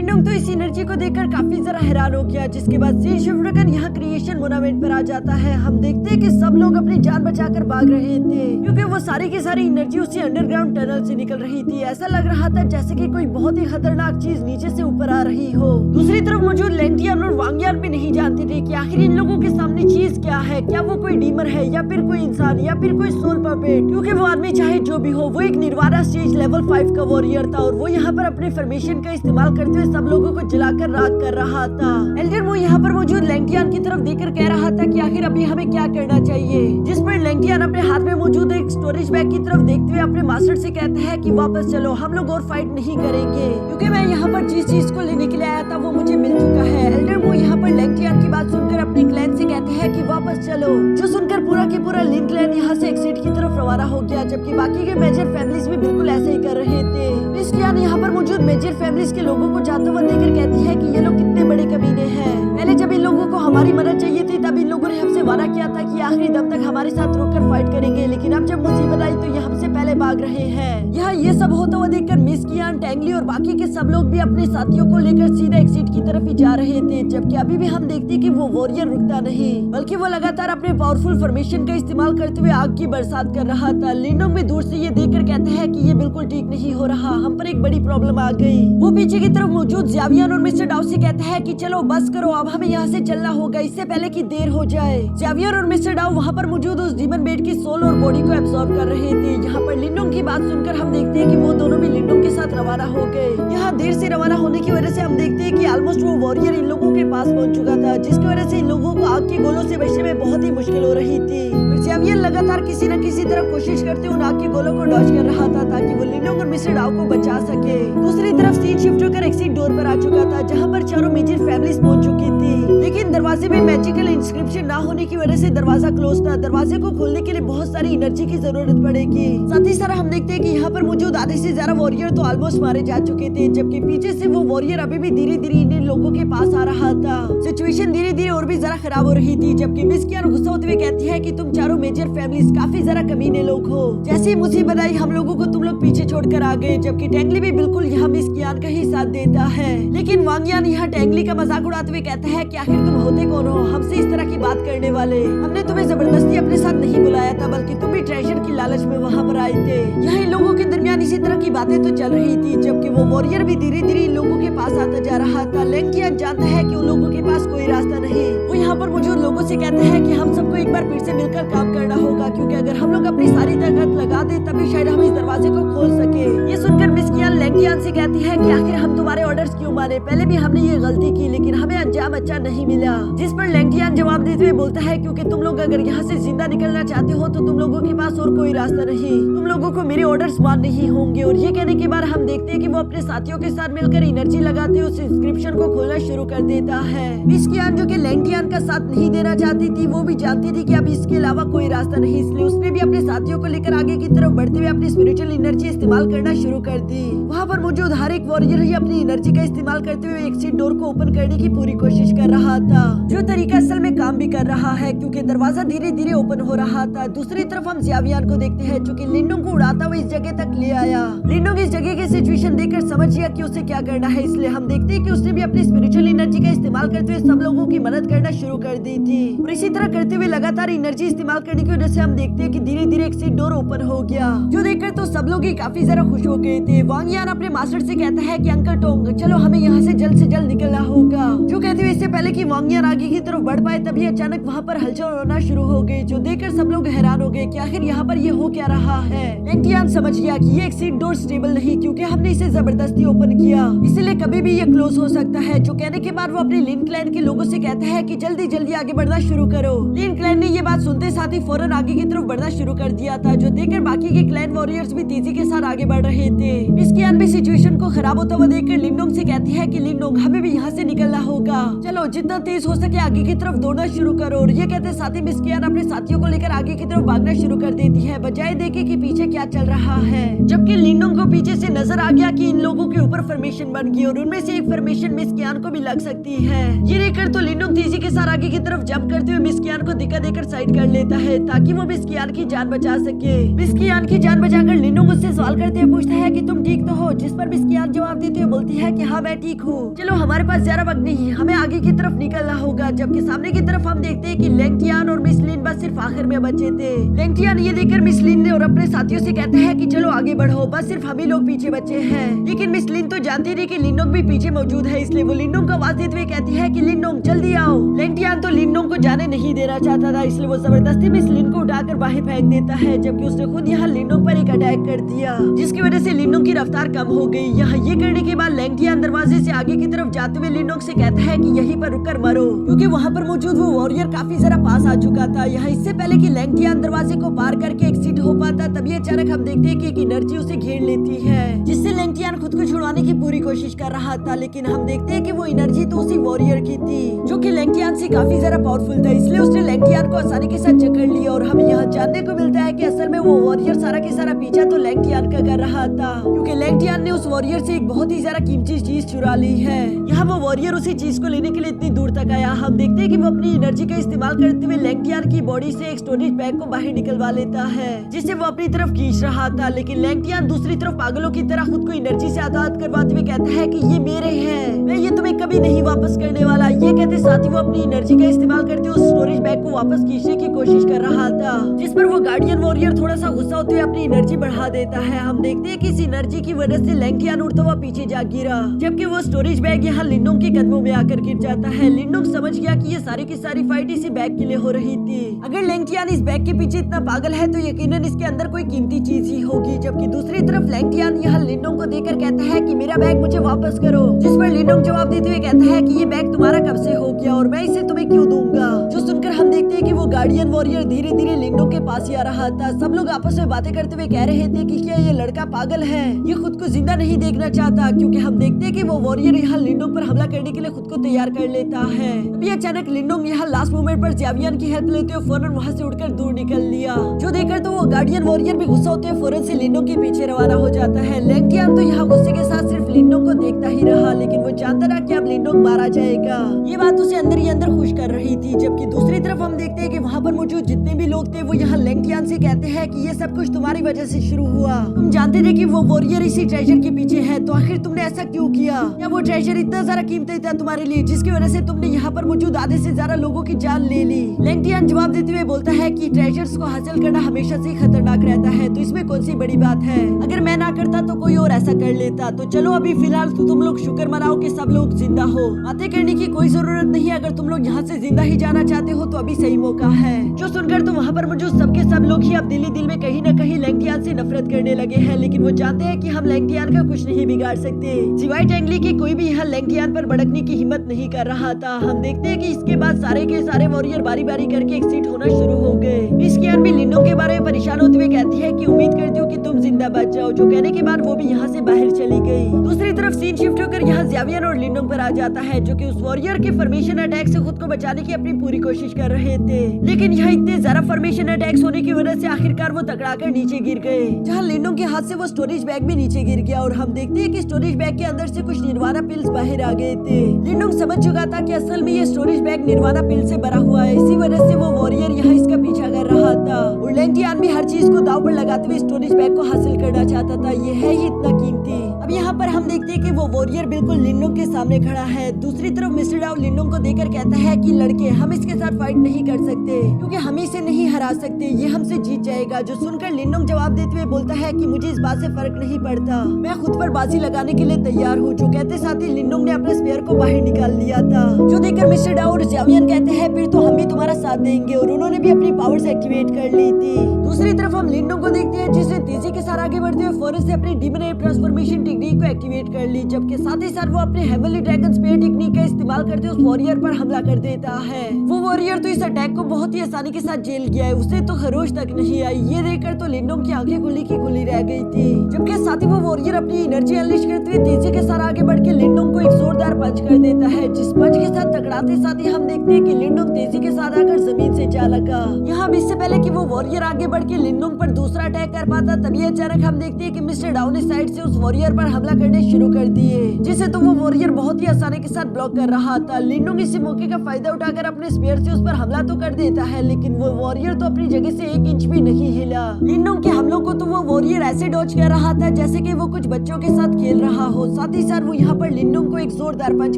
लिनडोंग तो इस एनर्जी को देखकर काफी जरा हैरान हो गया, जिसके बाद सीन शिफ्टकर यहाँ क्रिएशन मोनामेंट पर आ जाता है। हम देखते हैं कि सब लोग अपनी जान बचाकर भाग रहे थे, क्योंकि वो सारी की सारी एनर्जी उसी अंडरग्राउंड टनल से निकल रही थी। ऐसा लग रहा था जैसे कि कोई बहुत ही खतरनाक चीज नीचे से ऊपर आ रही हो। दूसरी तरफ मौजूद लेंटियान और वांगयान भी नहीं जानते थे कि आखिर इन लोगों के सामने चीज क्या है। क्या वो कोई डीमर है या फिर कोई इंसान या फिर कोई सोल पपेट, क्योंकि वो आदमी चाहे जो भी हो वो एक निर्वाणा स्टेज लेवल 5 का वॉरियर था और वो यहाँ पर अपने फॉर्मेशन का इस्तेमाल करते हुए सब लोगों को जलाकर राख कर रहा था। एल्डर मो यहाँ पर मौजूद लेंटियान की तरफ देखकर कह रहा था कि आखिर अभी हमें क्या करना चाहिए, जिस पर लेंटियान अपने हाथ में मौजूद एक स्टोरेज बैग की तरफ देखते हुए अपने मास्टर से कहता है कि वापस चलो, हम लोग और फाइट नहीं करेंगे, क्योंकि मैं यहाँ पर जिस चीज को लेने के लिए आया था वो मुझे मिल चुका है। एल्डर मो यहाँ पर लेंटियान की बात सुनकर अपने क्लैन से कहते हैं कि वापस चलो, जो सुनकर पूरा की पूरा लिन क्लैन यहाँ से एक्सिट की तरफ रवाना हो गया, जबकि बाकी के मेजर फैमिलीज भी बिल्कुल ऐसे ही कर रहे थे। क्रिस्टियान यहाँ पर मौजूद मेजर फैमिलीज के लोगों को जाते हुए देखकर कहती है कि ये लोग कितने बड़े कमीने हैं। पहले जब इन लोगों को हमारी मदद चाहिए थी तब इन लोगों ने हमसे वादा किया था कि आखिरी दम तक हमारे साथ रुककर फाइट करेंगे, लेकिन अब जब मुसीबत आई तो ये हमसे पहले भाग रहे हैं। यहाँ ये सब होता हुआ देखकर मिस कियान, टैंगली और बाकी के सब लोग भी अपने साथियों को लेकर सीधा एक्सिट की तरफ ही जा रहे थे, जबकि अभी भी हम देखते कि वो वॉरियर रुकता नहीं, बल्कि वो लगातार अपने पावरफुल फॉर्मेशन का इस्तेमाल करते हुए आग की बरसात कर रहा था। लिनडोंग भी दूर से ये देखकर कहता है कि ये बिल्कुल ठीक नहीं हो रहा, हम पर एक बड़ी प्रॉब्लम आ गई। वो पीछे की तरफ मौजूद ज़ावियन और मिस्टर डाउ से कहता है कि चलो बस करो, अब हमें यहाँ से चलना होगा इससे पहले कि देर हो जाए। ज़ावियर और मिस्टर डाउ वहाँ पर मौजूद उस डीमन बेट की सोल और बॉडी को एब्सॉर्ब कर रहे थे। यहाँ पर लिनडोंग की बात सुनकर हम देखते हैं कि वो दोनों भी लिनडोंग के साथ रवाना हो गए। यहाँ देर से रवाना होने की वजह से हम देखते हैं कि ऑलमोस्ट वो वॉरियर इन लोगों के पास पहुंच चुका था, जिसकी वजह से इन लोगों को आग के गोलों से बचने में बहुत ही मुश्किल हो रही थी। ज़ावियर लगातार किसी न किसी तरह कोशिश करते उन आग के गोलों को डॉज कर रहा था ताकि वो लिनडोंग और मिस्टर डाउ को बचा सके। दूसरी तरफ सीन शिफ्ट होकर एक्सिट डोर पर आ चुका था, जहाँ पर चारों मेजर फैमिलीज पहुंच चुकी थी, लेकिन दरवाजे में मैजिकल इंस्क्रिप्शन ना होने की वजह से दरवाजा क्लोज था। दरवाजे को खोलने के लिए बहुत सारी एनर्जी की जरूरत पड़ेगी। साथ ही साथ हम देखते हैं कि यहाँ पर मौजूद आधे से ज्यादा वॉरियर तो ऑलमोस्ट मारे जा चुके थे, जबकि पीछे से वो वॉरियर अभी भी धीरे धीरे इन लोगों के पास आ रहा था। सिचुएशन धीरे धीरे और भी जरा खराब हो रही थी, जबकि मिस कियान गुस्सा होते हुए कहती है कि तुम चारों मेजर फैमिलीज काफी जरा कमीने लोग हो, जैसे मुसीबत आई हम लोगों को तुम लोग पीछे छोड़कर आ गए। जबकि टैंगली भी बिल्कुल यहाँ मिस कियान का ही साथ देता है, लेकिन वांगयान यहाँ टैंगली का मजाक उड़ाते हुए कहता है कि आखिर तुम होते कौन हो हमसे इस तरह की बात करने वाले, हमने तुम्हें जबरदस्ती अपने साथ नहीं बुलाया था, बल्कि तुम भी ट्रेजर की लालच में वहाँ पर आए थे। यहाँ इन लोगों के दरमियान इसी तरह की बातें तो चल रही थी, जबकि वो वॉरियर भी धीरे धीरे इन लोगों के पास आता जा रहा था। लेंकियान जानता है कि उन लोगों के पास कोई रास्ता नहीं। वो यहाँ पर मौजूद लोगों से कहता है कि हम सबको एक बार फिर से मिलकर काम करना होगा, क्योंकि अगर हम लोग अपनी सारी ताकत लगा दे तभी शायद हम इस दरवाजे को खोल सके। ये सुनकर मिस कियान लेंकियान से कहती है कि आखिर हम तुम्हारे ऑर्डर्स क्यों माने, पहले भी हमने ये गलती की लेकिन हमें अंजाम अच्छा नहीं मिला। जिस पर लेंकियान जवाब देते हुए बोलता है क्योंकि तुम लोग अगर यहाँ से जिंदा निकलना चाहते हो तो तुम लोगों के पास और कोई रास्ता नहीं, तुम लोगों को मेरे ऑर्डर्स मानने ही होंगे। और ये कहने के बाद हम देखते हैं कि वो अपने साथियों के साथ मिलकर एनर्जी लगाते उस इंस्क्रिप्शन को खोलना शुरू कर देता है। मिस कियान जो कि लेंकियान का साथ नहीं देना चाहती थी, वो भी जानती थी कि अब इसके अलावा कोई रास्ता नहीं, इसलिए उसने भी अपने साथियों को लेकर आगे की तरफ बढ़ते हुए अपनी स्पिरिचुअल एनर्जी इस्तेमाल करना शुरू कर दी। वहाँ पर मौजूद हर एक वॉरियर ही अपनी एनर्जी का इस्तेमाल करते हुए एक्सिट डोर को ओपन करने की पूरी कोशिश कर रहा था, जो तरीका असल में काम भी कर रहा है क्योंकि दरवाजा धीरे धीरे ओपन हो रहा था। दूसरी तरफ हम ज़ावियन को देखते हैं जो कि लिनडोंग को उड़ाता हुआ इस जगह तक ले आया। लिनडोंग इस जगह की सिचुएशन देखकर समझ गया कि उसे क्या करना है, इसलिए हम देखते हैं कि उसने भी अपनी स्पिरिचुअल एनर्जी का इस्तेमाल करते हुए सब लोगों की मदद करना शुरू कर दी थी। और इसी तरह करते हुए लगातार एनर्जी इस्तेमाल करने की वजह से हम देखते हैं कि धीरे धीरे एक्सिट डोर ओपन हो गया, जो देखकर तो सब लोग ही काफी ज्यादा खुश हो गए थे। वांगयान अपने मास्टर से कहता है कि अंकल टोंग चलो हमें यहाँ से जल्द निकलना होगा। जो कहते हुए इससे पहले कि वांगयान आगे की तरफ बढ़ पाए तभी अचानक वहाँ पर हलचल होना शुरू हो गई, जो देखकर सब लोग हैरान हो गए कि आखिर यहाँ पर ये हो क्या रहा है। लेंकियान समझ गया कि ये एक्सिट डोर स्टेबल नहीं क्योंकि हमने इसे जबरदस्ती ओपन किया, इसलिए कभी भी ये क्लोज हो सकता है। जो कहने के बाद वो अपने लिन क्लैन के लोगों से कहता है कि जल्दी आगे बढ़ना शुरू करो। लिन क्लैन ने ये बात सुनते साथ ही फौरन आगे की तरफ बढ़ना शुरू कर दिया था, जो देखकर बाकी के क्लैन वॉरियर्स भी तेजी के साथ आगे बढ़ रहे थे। मिस कियान भी सिचुएशन को खराब होता हुआ देखकर लिनडोंग से कहती है कि लिनडोंग हमें भी यहाँ से निकलना होगा, चलो जितना तेज हो सके आगे की तरफ दौड़ना शुरू करो। और ये कहते साथ ही मिस कियान अपने साथियों को लेकर आगे की तरफ भागना शुरू कर देती है, बजाय देखे कि पीछे क्या चल रहा है। जबकि लिनडोंग को पीछे से नजर आ गया कि इन लोगों के ऊपर फॉर्मेशन बन गई और उनमें से एक फॉर्मेशन मिस कियान को भी लग सकती है। ये देखकर तो लिनडोंग तेजी के साथ आगे की तरफ जंप करते हुए मिस कियान को धक्का देकर साइड कर लेता है ताकि वो मिस कियान की जान बचा सके। मिस कियान की जान बचाकर लिनडोंग उससे सवाल करते हुए पूछता है कि तुम ठीक तो हो, जिस पर मिस कियान जवाब देते हुए बोलती है कि हाँ मैं मैं ठीक हूँ। चलो हमारे पास ज्यादा वक्त नहीं है, हमें आगे की तरफ निकलना होगा। जबकि सामने की तरफ हम देखते हैं कि लेंगटियान और मिस लिन बस सिर्फ आखिर में बचे थे। लेंगटियान ये देखकर मिस लिन ने और अपने साथियों से कहते हैं कि चलो आगे बढ़ो, बस सिर्फ हम ही लोग पीछे बचे हैं। लेकिन मिस लिन तो जानती नहीं कि लिनोंग भी पीछे मौजूद है, इसलिए वो लिनोंग को आवाज देते हुए कहती है कि लिनोंग जल्दी आओ। लेंगटियान तो लिनोंग को जाने नहीं देना चाहता था, इसलिए वो जबरदस्ती मिस लिन को उठाकर बाहर फेंक देता है। जबकि उसने खुद यहाँ लिनोंग पर एक अटैक कर दिया, जिसकी वजह से लिनोंग की रफ्तार कम हो गई। यहाँ ये करने के बाद लेंगटियान दरवाजे से आगे की तरफ जाते हुए लिनोंग से कहता है कि यहीं पर रुककर मरो, क्योंकि वहाँ पर मौजूद वो वॉरियर काफी जरा पास आ चुका था। यहाँ इससे पहले कि लेंगटियान दरवाजे को पार करके एग्जिट हो पाता, तभी अचानक हम देखते हैं कि एक एनर्जी उसे घेर लेती है, जिससे लेंगटियान खुद को छुड़वाने की पूरी कोशिश कर रहा था। लेकिन हम देखते हैं कि वो एनर्जी तो उसी वॉरियर की थी, जो कि लेंगटियान से काफी ज्यादा पावरफुल था, इसलिए उसने लेंगटियान को आसानी के साथ जकड़ लिया। और हमें यहाँ जानने को मिलता है कि असल में वो वॉरियर सारा के सारा पीछा तो लेंगटियान का कर रहा था, क्योंकि लेंगटियान ने उस वॉरियर से एक बहुत ही ज्यादा कीमती चीज चुरा ली है। यहाँ वो वॉरियर उसी चीज को लेने के लिए इतनी दूर तक आया। हम देखते हैं कि वो अपनी एनर्जी का इस्तेमाल करते हुए लेंगटियान की बॉडी से एक स्टोरेज बैग को बाहर निकलवा लेता है, जिससे वो अपनी तरफ खींच रहा था। लेकिन लेंगटियान दूसरी तरफ पागलों की तरह खुद को एनर्जी से आजाद करवाते हुए कहता है कि ये मेरे हैं, मैं ये तुम्हें कभी नहीं वापस करने वाला। ये कहते साथ ही वो अपनी एनर्जी का इस्तेमाल करते हुए उस स्टोरेज बैग को वापस खींचने की कोशिश कर रहा था, जिस पर वो गार्डियन वॉरियर थोड़ा सा गुस्सा होते हुए अपनी एनर्जी बढ़ा देता है। हम देखते हैं कि इस एनर्जी की वजह से लेंगटियान उड़ता हुआ पीछे जा गिरा, जबकि वो स्टोरेज बैग यहाँ लिनोंग के कदमों में आकर गिर जाता है। लिनोंग समझ गया कि ये सारी की सारी फाइट इसी बैग के लिए हो रही थी। अगर लेंगटियान इस बैग के पीछे इतना पागल है तो यकीनन इसके अंदर कोई कीमती चीज ही होगी। जबकि दूसरी तरफ लेंगटियान यहाँ लिनोंग को देखकर कहता है कि मेरा बैग मुझे वापस करो, जिस पर लिनोंग जवाब देते हुए कहता है कि ये बैग तुम्हारा कब से हो गया और मैं इसे तुम्हें क्यों दूंगा। जो सुनकर हम देखते हैं कि वो गार्डियन वॉरियर धीरे धीरे लिनोंग के पास ही आ रहा था। सब लोग आपस में बातें करते हुए कह रहे थे कि क्या ये लड़का पागल है, ये खुद को जिंदा नहीं देखना चाहता, क्योंकि हम देखते हैं कि वो वॉरियर यहाँ लिनोंग पर हमला करने के लिए खुद को तैयार कर लेता है। तभी अचानक लिनोंग यहाँ लास्ट मोमेंट पर ज़ावियन की हेल्प लेते हुए फौरन वहाँ से उड़कर दूर निकल लिया, जो देखकर तो वो गार्डियन वॉरियर भी गुस्सा होते हुए फौरन से लिनोंग के पीछे रवाना हो जाता है। लेंगटियान तो यहाँ गुस्से के साथ सिर्फ लिनोंग को देखता ही रहा, लेकिन वो जानता था कि अब लिनोंग मारा जाएगा। ये बात उसे अंदर ही अंदर खुश कर रही थी। जबकि दूसरी तरफ हम देखते हैं कि वहाँ पर मौजूद जितने भी लोग थे वो यहाँ लेंगटियान से कहते हैं कि ये सब कुछ तुम्हारी वजह से शुरू हुआ, तुम जानते थे कि वो वॉरियर इसी ट्रेजर के पीछे है, तो आखिर तुमने ऐसा क्यों किया? क्या वो ट्रेजर इतना ज्यादा कीमती था तुम्हारे लिए जिसकी वजह से तुमने यहाँ पर मौजूद आधे से ज्यादा लोगों की जान ले ली? लेंगटियान जवाब देते हुए बोलता है कि ट्रेजर्स को हासिल करना हमेशा से खतरनाक रहता है, तो इसमें कौन सी बड़ी बात है, अगर मैं ना करता तो कोई और ऐसा कर लेता। तो चलो अभी फिलहाल तो तुम लोग शुक्र मनाओ कि सब लोग जिंदा हो, बातें करने की कोई जरूरत नहीं। अगर तुम लोग यहाँ से जिंदा ही जाना चाहते हो तो अभी सही मौका है। जो सुनकर तो वहाँ पर मौजूद सबके सब लोग ही अब दिल में कहीं न कहीं लेंगटियान से नफरत करने लगे हैं, लेकिन वो जानते हैं कि हम लेंगटियान का कुछ नहीं बिगाड़ सकते। सिवाय टेंगली के कोई भी यहाँ लेंगटियान पर भड़कने की हिम्मत नहीं कर रहा था। हम देखते हैं कि इसके बाद सारे के सारे वॉरियर बारी बारी करके एक्सिट होना शुरू हो गए। मिसकियान भी लिनोंग के बारे में परेशान होते हुए कहती है कि उम्मीद करती हूँ कि तुम जिंदा बच जाओ, जो कहने के बाद वो भी यहाँ से बाहर चली गई। दूसरी तरफ सीन शिफ्ट होकर यहाँ ज़ावियन और लिनोंग पर आ जाता है, जो कि उस वॉरियर के फॉर्मेशन अटैक से खुद को बचाने की अपनी पूरी कोशिश कर रहे थे। लेकिन यहाँ इतने ज्यादा फॉर्मेशन अटैक्स होने की वजह से आखिरकार वो टकराकर नीचे गिर गए, जहाँ लिनोंग के हाथ से वो स्टोरेज बैग भी नीचे गिर गया। और हम देखते हैं कि स्टोरेज बैग के अंदर से कुछ निर्वाणा पिल्स बाहर आ गए थे। लिनोंग समझ चुका था कि असल में ये स्टोरेज बैग निर्वाणा पिल से भरा हुआ है, इसी वजह से वो वॉरियर यहाँ इसका पीछा कर रहा था। और लेंगटियान भी हर चीज को दांव पर लगाते हुए स्टोरेज बैग को हासिल करना चाहता था, ये है ही इतना कीमती। अब यहाँ पर हम देखते हैं कि वो वॉरियर बिल्कुल लिनोंग के सामने खड़ा है। दूसरी तरफ मिस्टर डाउ लिनोंग को देखकर कहता है कि लड़के हम इसके साथ फाइट नहीं कर सकते, क्योंकि हम इसे नहीं हरा सकते, ये हमसे जीत जाएगा। जो सुनकर लिनोंग जवाब देते हुए बोलता है कि मुझे इस बात से फर्क नहीं पड़ता, मैं खुद पर बाजी लगाने के लिए तैयार हूँ। जो कहते साथ ही लिनोंग ने अपने स्पेयर को बाहर निकाल लिया था, जो देखकर मिस्टर डाउ और ज़ावियन कहते हैं फिर तो हम भी तुम्हारा साथ देंगे, और उन्होंने भी अपनी पावर्स एक्टिवेट कर ली थी। दूसरी तरफ हम लिनोंग को देखते हैं जिसने तेजी के साथ आगे बढ़ते हुए फौरन से अपनी डीमन एप ट्रांसफॉर्मेशन टेक्निक को एक्टिवेट कर ली, जबकि साथ ही साथ वो अपने हेवनली ड्रैगन स्पेयर टेक्निक का इस्तेमाल करते उस वॉरियर पर हमला कर देता है। वो वॉरियर तो इस अटैक को बहुत ही आसानी के साथ झेल गया है, उसे तो खरोच तक नहीं आई। ये देखकर तो लिनोंग की आंखें खुली की खुली रह गई थी, जबकि साथ ही वो वॉरियर अपनी एनर्जी अनलिश करते हुए तेजी के साथ आगे बढ़ के लिनोंग को एक जोरदार पंच कर देता है, जिस पंच के साथ टकराते साथ ही हम देखते हैं कि लिनडोंग तेजी के साथ आकर जमीन से जा लगा। यहाँ अब इससे पहले कि वो वॉरियर आगे बढ़ के लिनडोंग पर दूसरा अटैक कर पाता, तभी अचानक हम देखते हैं कि मिस्टर डाउ ने साइड से उस वॉरियर पर हमला करने शुरू कर दिए, जिसे तो वो वॉरियर बहुत ही आसानी के साथ ब्लॉक कर रहा था। लिनडोंग इसी मौके का फायदा उठाकर अपने स्पीयर से उस पर हमला तो कर देता है, लेकिन वो वॉरियर तो अपनी जगह से 1 इंच भी नहीं हिला। लिनडोंग के हमलों को तो वो वॉरियर ऐसे डॉज कर रहा था जैसे कि वो कुछ बच्चों के साथ खेल रहा हो। साथ ही साथ वो यहाँ पर लिनडोंग को एक जोरदार पंच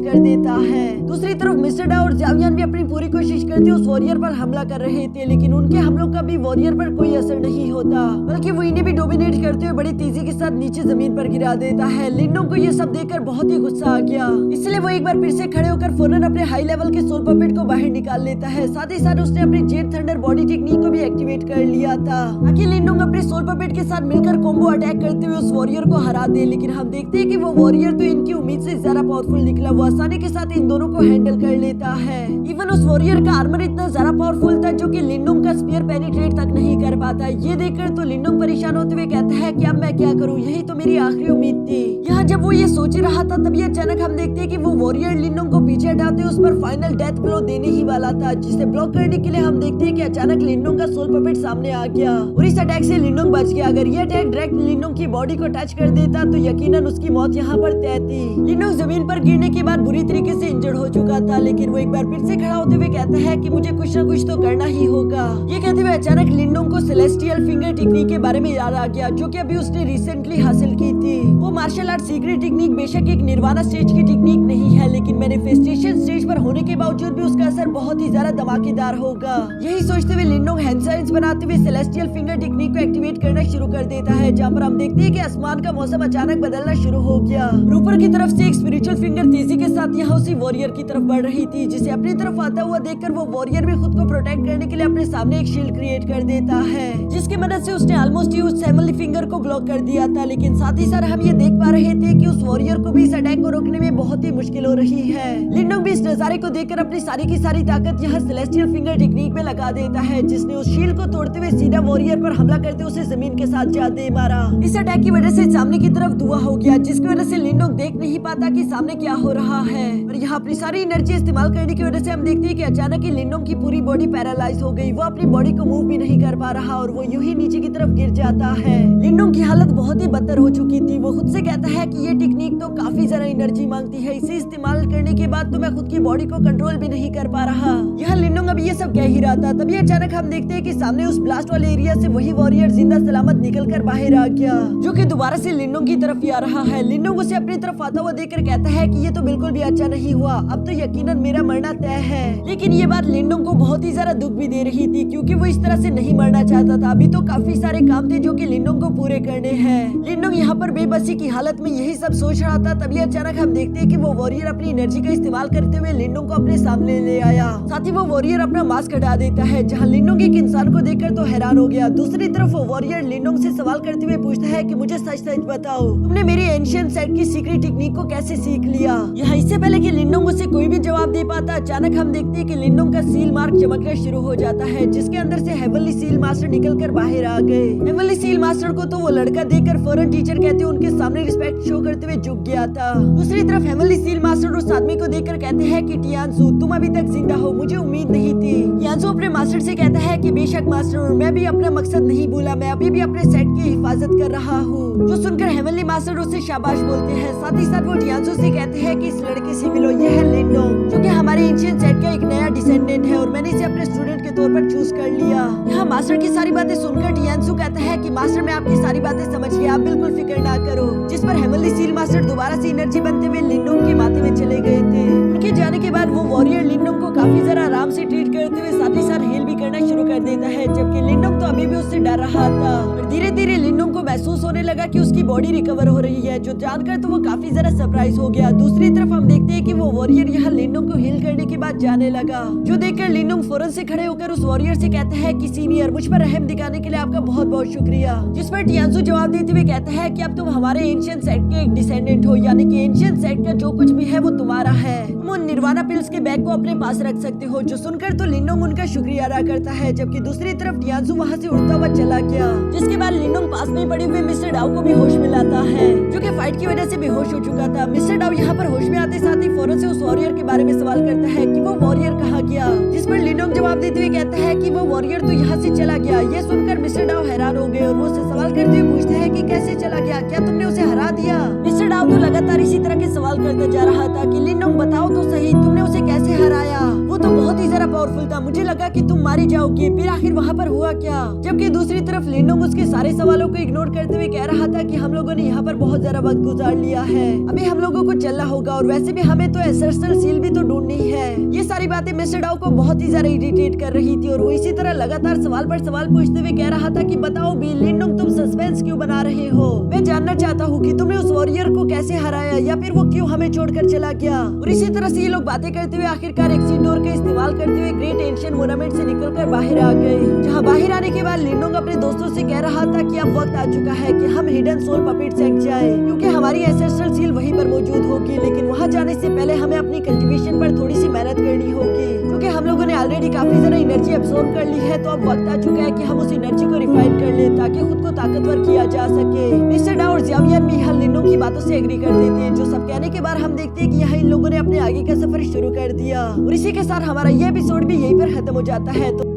कर देता है। दूसरी तरफ मिस्टर डाउ और जावियान भी अपनी पूरी कोशिश करते उस वॉरियर पर हमला कर रहे थे, लेकिन उनके हमलों का भी वॉरियर पर कोई असर नहीं होता, बल्कि वो इन्हें भी डोमिनेट करते हुए बड़ी तेजी के साथ नीचे जमीन पर गिरा देता है। लिनडोंग को ये सब देखकर बहुत ही गुस्सा आ गया, इसलिए वो एक बार फिर से खड़े होकर फौरन अपने हाई लेवल के सोल पपेट को बाहर निकाल लेता है। साथ ही साथ उसने अपनी जेट थंडर बॉडी टेक्निक को भी एक्टिवेट कर लिया था, ताकि लिनडोंग अपने सोल पपेट के साथ मिलकर कॉम्बो अटैक करते हुए उस वॉरियर को हरा दे। लेकिन हम देखते हैं कि वो वॉरियर तो इनकी उम्मीद से ज्यादा पावरफुल निकला। वो आसानी के साथ इन दोनों को हैंडल कर लेता है। इवन उस वॉरियर का आर्मर इतना ज्यादा पावरफुल था जो कि लिनडोंग का स्पीयर पेनिट्रेट तक नहीं कर पाता। ये देखकर तो लिनडोंग परेशान होते हुए कहता है कि अब मैं क्या करूं, यही तो मेरी आखिरी उम्मीद थी। यहाँ जब वो ये सोच रहा था, तभी अचानक हम देखते हैं कि वो वॉरियर लिनडोंग को पीछे हटाते उस पर फाइनल डेथ ब्लो देने ही वाला था, जिसे ब्लॉक करने के लिए हम देखते हैं कि अचानक लिनडोंग का सोल पपेट सामने आ गया और इस अटैक से लिनडोंग बच गया। अगर ये अटैक डायरेक्ट लिनडोंग की बॉडी को टच कर देता तो यकीनन उसकी मौत यहाँ पर तय थी। लिनडोंग जमीन पर गिरने के बाद बुरी तरीके से इंजर्ड हो चुका था, लेकिन वो एक बार फिर से खड़ा होते हुए कहता है कि मुझे कुछ न कुछ तो करना ही होगा। ये कहते हुए अचानक लिनडोंग को सेलेस्टियल फिंगर टेक्निक के बारे में याद आ गया, जो कि अभी उसने रिसेंटली हासिल की थी। वो मार्शल आर्ट सीक्रेट टेक्निक बेशक एक निर्वाणा स्टेज की टेक्निक नहीं है, लेकिन मैनिफेस्टेशन स्टेज पर होने के बावजूद भी उसका असर बहुत ही ज्यादा धमाकेदार होगा। यही सोचते हुए लिनडोंग हैंड साइंस बनाते हुए सेलेस्टियल फिंगर टेक्निक को एक्टिवेट करना शुरू कर देता है, जहाँ पर हम देखते हैं कि आसमान का मौसम अचानक बदलना शुरू हो गया। ऊपर की तरफ से एक स्पिरिचुअल फिंगर तेजी के साथ यहाँ उसी वॉरियर की तरफ बढ़ रही थी, जिसे अपनी तरफ आता हुआ देखकर वो वॉरियर भी खुद को प्रोटेक्ट करने के लिए अपने सामने एक शील्ड क्रिएट कर देता है, जिसकी मदद से उसने ऑलमोस्ट उस हेवनली फिंगर को ब्लॉक कर दिया था। लेकिन साथ ही साथ हम ये देख पा रहे थे कि उस वॉरियर को भी इस अटैक को रोकने में बहुत ही मुश्किल हो रही है। लिनडोंग भी इस नजारे को देखकर अपनी सारी की सारी ताकत यहाँ सेलेस्टियल फिंगर टेक्निक में लगा देता है, जिसने उस शील्ड को तोड़ते हुए सीधा वॉरियर पर हमला करते उसे जमीन के साथ जा दे मारा। इस अटैक की वजह से सामने की तरफ धुआं हो गया, जिसकी वजह से लिनडोंग देख नहीं पाता कि सामने क्या हो रहा है। और यहाँ अपनी सारी एनर्जी इस्तेमाल करने की वजह से हम देखते हैं कि अचानक ही लिनडोंग की पूरी बॉडी पैरालाइज हो गई। वो अपनी बॉडी को मूव भी नहीं कर पा रहा और वो यूं ही नीचे की तरफ गिर जाता है। लिनडोंग की हालत बहुत ही बदतर हो चुकी थी। वो खुद से कहता है कि ये टेक्निक तो काफी ज्यादा एनर्जी मांगती है, इसे इस्तेमाल करने के बाद तो मैं खुद की बॉडी को कंट्रोल भी नहीं कर पा रहा। यहाँ लिनडोंग अभी ये सब कह ही रहा था, तभी अचानक हम देखते हैं कि सामने उस ब्लास्ट वाले एरिया से वही वॉरियर जिंदा सलामत निकल कर बाहर आ गया, जो कि दोबारा से लिनडोंग की तरफ ही आ रहा है। लिनडोंग उसे अपनी तरफ आता हुआ देखकर कहता है कि ये तो बिल्कुल भी अच्छा नहीं हुआ, अब तो यकीनन मेरा मरना तय है। लेकिन ये बात लिनडोंग को बहुत ही ज्यादा दुख भी दे रही थी, क्योंकि वो इस तरह से नहीं मरना चाहता था। अभी तो काफी सारे काम थे जो कि लिनडोंग को पूरे करने हैं। लिनडोंग यहाँ पर बेबसी की हालत में यही सब सोच रहा था, तभी अचानक हम देखते हैं कि वो वॉरियर अपनी एनर्जी का इस्तेमाल करते हुए लिनडोंग को अपने सामने ले आया। साथ ही वो वॉरियर अपना मास्क हटा देता है, जहाँ लिनडोंग एक इंसान को देखकर तो हैरान हो गया। दूसरी तरफ वो वॉरियर लिनडोंग से सवाल करते हुए पूछता है कि मुझे सच सच बताओ, तुमने मेरी एंशिएंट सेट की सीक्रेट टेक्निक को कैसे सीख लिया? यहाँ इससे पहले कि लिनडोंग उसे कोई भी जवाब दे पाता, अचानक हम देखते हैं कि लिनडोंग का सील मार्क चमकना शुरू हो जाता है, जिसके अंदर से हेवनली सील मास्टर निकलकर बाहर आ गए। हेवनली सील मास्टर को तो वो लड़का देखकर फौरन टीचर कहते उनके सामने रिस्पेक्ट शो करते हुए झुक गया था। दूसरी तरफ हेवनली सील मास्टर उस आदमी को देखकर कहते हैं कि टियानसू, तुम अभी तक जिंदा हो, मुझे उम्मीद नहीं थी। टियानसू अपने मास्टर से कहता है कि बेशक मास्टर, मैं भी अपना मकसद नहीं भूला, मैं अभी भी अपने सेट की हिफाजत कर रहा हूँ। जो सुनकर हेवनली मास्टर उसे शाबाश बोलते हैं। साथ ही साथ वो टियानसू से कहते हैं कि इस लड़के से मिलो, ये है लिनडोंग, जो कि हमारे एंशिएंट सेट का एक नया डिसेंडेंट है और मैंने इसे अपने स्टूडेंट के तौर पर चूज कर लिया। यहाँ मास्टर की सारी बातें सुनकर टियानसू कहता है कि मास्टर, मैं आपकी सारी बातें समझ गया, आप बिल्कुल फिक्र ना करो। जिस पर हेवनली सील मास्टर दोबारा से एनर्जी बनते हुए लिनडोंग के माथे में चले गए थे। उनके जाने के बाद वो वॉरियर लिनडोंग को काफी जरा आराम से ट्रीट करते हुए साथ ही साथ हील भी करना शुरू कर देता है, जबकि लिनडोंग तो अभी भी उससे डर रहा था। और धीरे धीरे लिनडोंग को महसूस होने लगा कि उसकी बॉडी रिकवर हो रही है, जो जानकर तो वो काफी जरा सरप्राइज हो गया। दूसरी तरफ हम देखते हैं कि वो वॉरियर यहाँ लिनडोंग को हील करने के बाद जाने लगा, जो देखकर लिनडोंग फौरन से खड़े होकर उस वॉरियर से कहता है कि सीनियर, मुझ पर रहम दिखाने के लिए आपका बहुत बहुत शुक्रिया। जिस पर टियानसू जवाब देते हुए कहता है कि अब तुम हमारे एंशिएंट सेट के एक डिसेंडेंट हो, यानी कि एंशिएंट सेट का जो कुछ भी है वो तुम्हारा है। तुम उन निर्वाणा पिल्स के बैग को अपने पास रख सकते हो। जो सुनकर तो लिनडोंग उनका शुक्रिया अदा करता है, जबकि दूसरी तरफ टियानसू वहाँ से उड़ता हुआ चला गया। जिसके बाद लिनडोंग पास में पड़े हुए मिस्टर डाउ को भी होश में लाता है, जो कि फाइट की वजह से बेहोश हो चुका था। मिस्टर डाउ यहाँ पर होश में आते साथ ही फौरन दोनों से उस वॉरियर के बारे में सवाल करता है कि वो वॉरियर कहाँ गया, जिस पर लिनोंग जवाब देते हुए कहता है कि वो वॉरियर तो यहाँ से चला गया। ये सुनकर मिस्टर डाउ हैरान हो गए और वो उससे सवाल करते हुए पूछते हैं कि कैसे चला गया, क्या तुमने उसे हरा दिया। मिस्टर डाउ तो लगातार इसी तरह के सवाल करते जा रहा था कि लिनोंग बताओ तो सही, तुमने उसे कैसे हराया, वो तो बहुत ही ज्यादा पावरफुल था, मुझे लगा कि तुम मारी जाओगी। फिर आखिर वहाँ पर हुआ क्या। जबकि दूसरी तरफ लिनोंग उसके सारे सवालों को इग्नोर करते हुए कह रहा था कि हम लोगों ने यहाँ पर बहुत ज्यादा वक्त गुजार लिया है, अभी हम लोगों को चलना होगा और वैसे भी हमें तो एसेंशियल सील भी तो ढूंढनी है। ये सारी बातें मिस्टर डाउ को बहुत ही ज्यादा इरिटेट कर रही थी और वो इसी तरह लगातार सवाल पर सवाल पूछते हुए कह रहा था कि बताओ भी लिनोंग, तुम सस्पेंस क्यों बना रहे हो, मैं जानना चाहता हूँ कि तुमने उस वॉरियर को कैसे हराया या फिर वो क्यों हमें छोड़कर चला गया। और इसी तरह से ये लोग बातें करते हुए आखिरकार एक्सिट डोर का इस्तेमाल करते हुए ग्रेट एंशिएंट मोनामेंट से निकलकर बाहर आ गए, जहाँ बाहर आने के बाद लिनोंग अपने दोस्तों से कह रहा था कि अब वक्त आ चुका है कि हम हिडन सोल पपेट सेक जाए, क्योंकि हमारी एसेंशियल सील वहीं पर मौजूद होगी, लेकिन वहाँ जाने से पहले हमें अपनी कल्टीवेशन पर थोड़ी सी मेहनत करनी होगी, क्योंकि हम लोगों ने ऑलरेडी काफी ज्यादा एनर्जी एब्सॉर्ब कर ली है। तो अब वक्त आ चुका है कि हम उस एनर्जी को रिफाइन कर ले ताकि खुद को ताकतवर किया जा सके। मिस्टर डाउ और ज़ावियर भी यहाँ लिनोंग की बातों से एग्री कर देते हैं, जो सब कहने के बाद हम देखते हैं कि यहाँ इन लोगों ने अपने आगे का सफर शुरू कर दिया। और इसी के साथ हमारा ये एपिसोड भी यहीं पर खत्म हो जाता है। तो